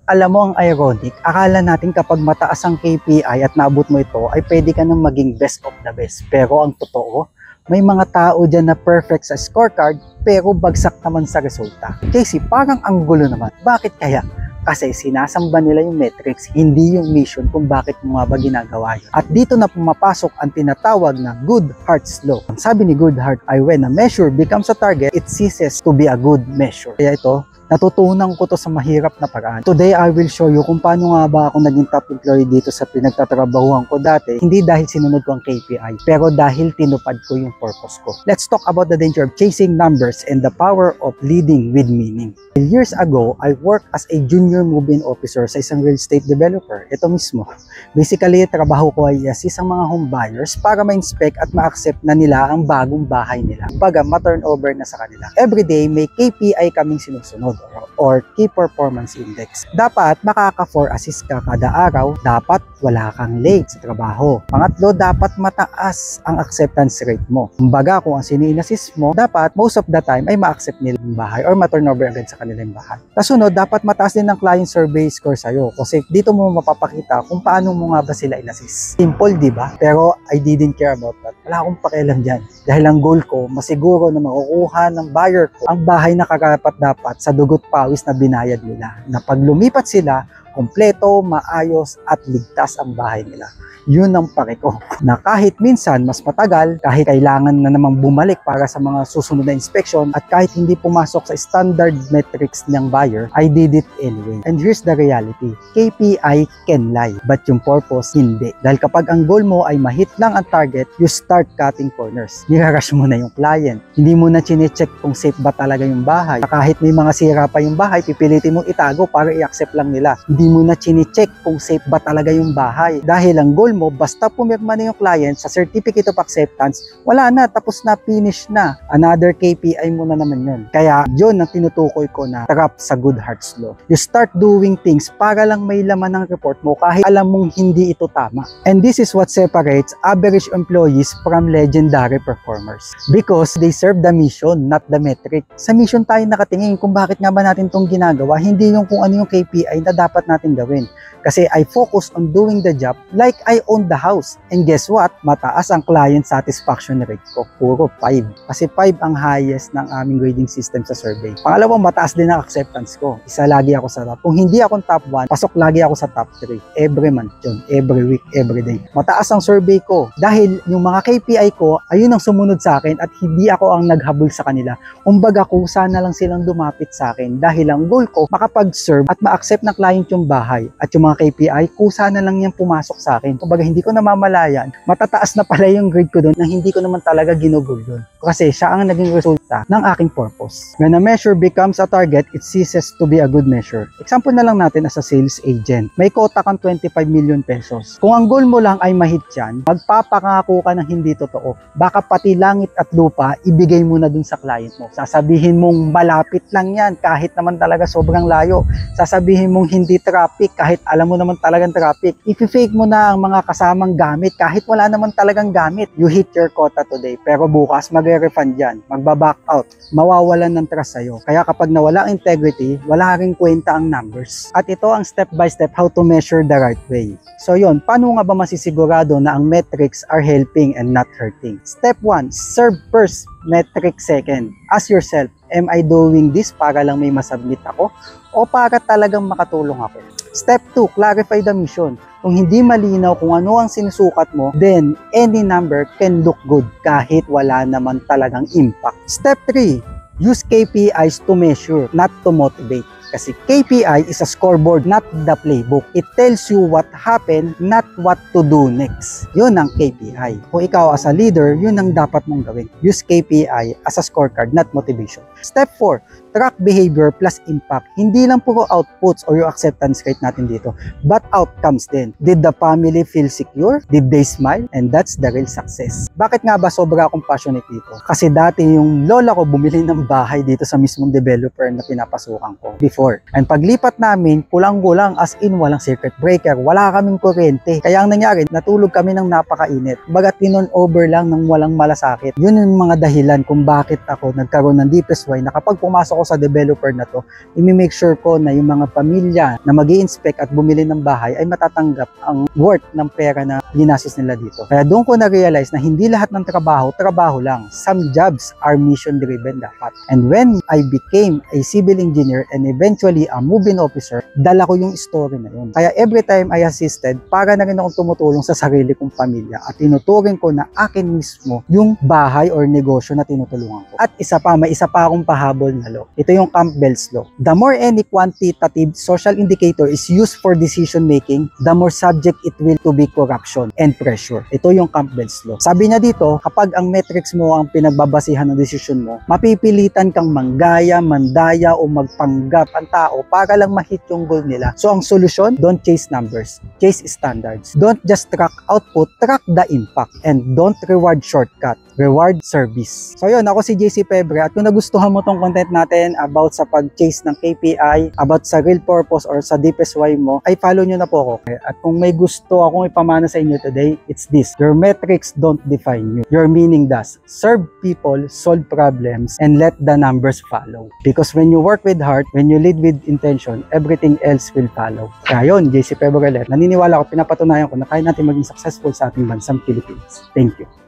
Alam mo ang ironic, akala natin kapag mataas ang KPI at naabot mo ito ay pwede ka nang maging best of the best. Pero ang totoo, may mga tao dyan na perfect sa scorecard pero bagsak naman sa resulta. Casey, parang ang gulo naman. Bakit kaya? Kasi sinasamba nila yung metrics, hindi yung mission kung bakit mo nga ba ginagawa yun. At dito na pumapasok ang tinatawag na Goodhart's Law. Ang sabi ni Goodhart ay when a measure becomes a target, it ceases to be a good measure. Kaya ito, natutunan ko to sa mahirap na paraan. Today, I will show you kung paano nga ba ako naging top employee dito sa pinagtatrabahuan ko dati. Hindi dahil sinunod ko ang KPI, pero dahil tinupad ko yung purpose ko. Let's talk about the danger of chasing numbers and the power of leading with meaning. Years ago, I worked as a junior move-in officer sa isang real estate developer. Ito mismo. Basically, trabaho ko ay assist ang mga home buyers para ma-inspect at ma-accept na nila ang bagong bahay nila. Baga, ma-turnover na sa kanila. Everyday, may KPI kaming sinusunod or Key Performance Index. Dapat makaka-4 assist ka kada araw. Dapat wala kang late sa trabaho. Pangatlo, dapat mataas ang acceptance rate mo. Kumbaga, kung ang sini-assist mo, dapat most of the time ay ma-accept nila yung bahay or ma-turnover agad sa kanilang bahay. Kasunod, dapat mataas din ang client survey score sa'yo kasi dito mo mapapakita kung paano mo nga ba sila in-assist. Simple, di ba? Pero I didn't care about that. Wala akong pakialam dyan. Dahil ang goal ko, masiguro na makukuha ng buyer ko ang bahay na karapat-dapat sa dugot pawis na binayad nila. Na pag lumipat sila, kompleto, maayos at ligtas ang bahay nila. Yun ang pake ko. Na kahit minsan mas matagal, kahit kailangan na namang bumalik para sa mga susunod na inspection at kahit hindi pumasok sa standard metrics ng buyer, I did it anyway. And here's the reality. KPI can lie, but yung purpose hindi. Dahil kapag ang goal mo ay ma-hit lang ang target, you start cutting corners. Nirarush mo na yung client. Hindi mo na chine-check kung safe ba talaga yung bahay. Kahit may mga sira pa yung bahay, pipilitin mong itago para i-accept lang nila. Hindi mo na chine-check kung safe ba talaga yung bahay. Dahil ang goal mo, basta pumirma na yung client sa Certificate of Acceptance, wala na, tapos na, finish na. Another KPI mo na naman yun. Kaya yun ang tinutukoy ko na trap sa Goodhart's Law. You start doing things para lang may laman ng report mo kahit alam mong hindi ito tama. And this is what separates average employees from legendary performers. Because they serve the mission, not the metric. Sa mission tayo nakatingin kung bakit nga ba natin itong ginagawa, hindi yung kung ano yung KPI na dapat natin gawin. Kasi I focus on doing the job like I own the house. And guess what? Mataas ang client satisfaction rate ko. Puro 5. Kasi 5 ang highest ng aming grading system sa survey. Pangalawa, mataas din ang acceptance ko. Isa lagi ako sa top. Kung hindi ako top 1, pasok lagi ako sa top 3. Every month yun. Every week, every day. Mataas ang survey ko. Dahil yung mga KPI ko, ayun ang sumunod sa akin at hindi ako ang naghabol sa kanila. Kumbaga, kusa na lang silang dumapit sa akin. Dahil ang goal ko, makapag-serve at ma-accept ng client yung bahay. At yung mga KPI, kusa na lang yan pumasok sa akin. Kumbaga, hindi ko namamalayan, matataas na pala yung grade ko doon na hindi ko naman talaga ginugol doon. Kasi siya ang naging resulta ng aking purpose. When a measure becomes a target, it ceases to be a good measure. Example na lang natin as a sales agent. May quota kang 25 million pesos. Kung ang goal mo lang ay ma-hit yan, magpapangako ka ng hindi totoo. Baka pati langit at lupa, ibigay mo na dun sa client mo. Sasabihin mong malapit lang yan, kahit naman talaga sobrang layo. Sasabihin mong hindi traffic, kahit alam mo naman talagang traffic. I-fake mo na ang mga kasamang gamit, kahit wala naman talagang gamit. You hit your quota today, pero bukas magre-refund yan, magbaback out, mawawalan ng trust sa'yo. Kaya kapag nawala ang integrity, wala ring kwenta ang numbers. At ito ang step by step how to measure the right way. So yun, paano nga ba masisigurado na ang metrics are helping and not hurting? Step 1, serve first, metric second. Ask yourself, am I doing this para lang may masubmit ako? O para talagang makatulong ako? Step 2, clarify the mission. Kung hindi malinaw kung ano ang sinusukat mo, then any number can look good kahit wala naman talagang impact. Step 3, use KPIs to measure, not to motivate. Kasi KPI is a scoreboard, not the playbook. It tells you what happened, not what to do next. Yun ang KPI. Kung ikaw as a leader, yun ang dapat mong gawin. Use KPI as a scorecard, not motivation. Step 4, track behavior plus impact. Hindi lang puro outputs or yung acceptance rate natin dito, but outcomes din. Did the family feel secure? Did they smile? And that's the real success. Bakit nga ba sobra akong passionate dito? Kasi dati yung lola ko bumili ng bahay dito sa mismong developer na pinapasukan ko before. And paglipat namin, kulang-kulang as in walang circuit breaker, wala kaming kuryente. Kaya ang nangyari, natulog kami ng napakainit. Bagat tinon-over lang ng walang malasakit. Yun yung mga dahilan kung bakit ako nagkaroon ng deepest why na kapag pumasok ako sa developer na to, i-make sure ko na yung mga pamilya na mag-i-inspect at bumili ng bahay ay matatanggap ang worth ng pera na ginastos nila dito. Kaya doon ko na-realize na hindi lahat ng trabaho, trabaho lang. Some jobs are mission-driven dapat. And when I became a civil engineer and eventually a move-in officer, dala ko yung story na yun. Kaya every time I assisted, para na rin akong tumutulong sa sarili kong pamilya at tinuturing ko na akin mismo yung bahay or negosyo na tinutulungan ko. At may isa pa akong pahabol na law. Ito yung Campbell's Law. The more any quantitative social indicator is used for decision making, the more subject it will to be corruption and pressure. Ito yung Campbell's Law. Sabi niya dito, kapag ang metrics mo ang pinagbabasihan ng decision mo, mapipilitan kang manggaya, mandaya o magpanggap ang tao para lang ma-hit yung goal nila. So ang solusyon, don't chase numbers, chase standards. Don't just track output, track the impact. And don't reward shortcut, reward service. So yun, ako si JC Pebre at kung nagustuhan mo tong content natin about sa pag-chase ng KPI, about sa real purpose or sa deepest why mo, ay follow nyo na po ako. At kung may gusto akong ipamana sa inyo today, it's this. Your metrics don't define you. Your meaning does. Serve people, solve problems, and let the numbers follow. Because when you work with heart, when you lead with intention, everything else will follow. Kaya yun, JC Pebre ulit. Naniniwala ko, pinapatunayan ko na kaya natin maging successful sa ating bansang Philippines. Thank you.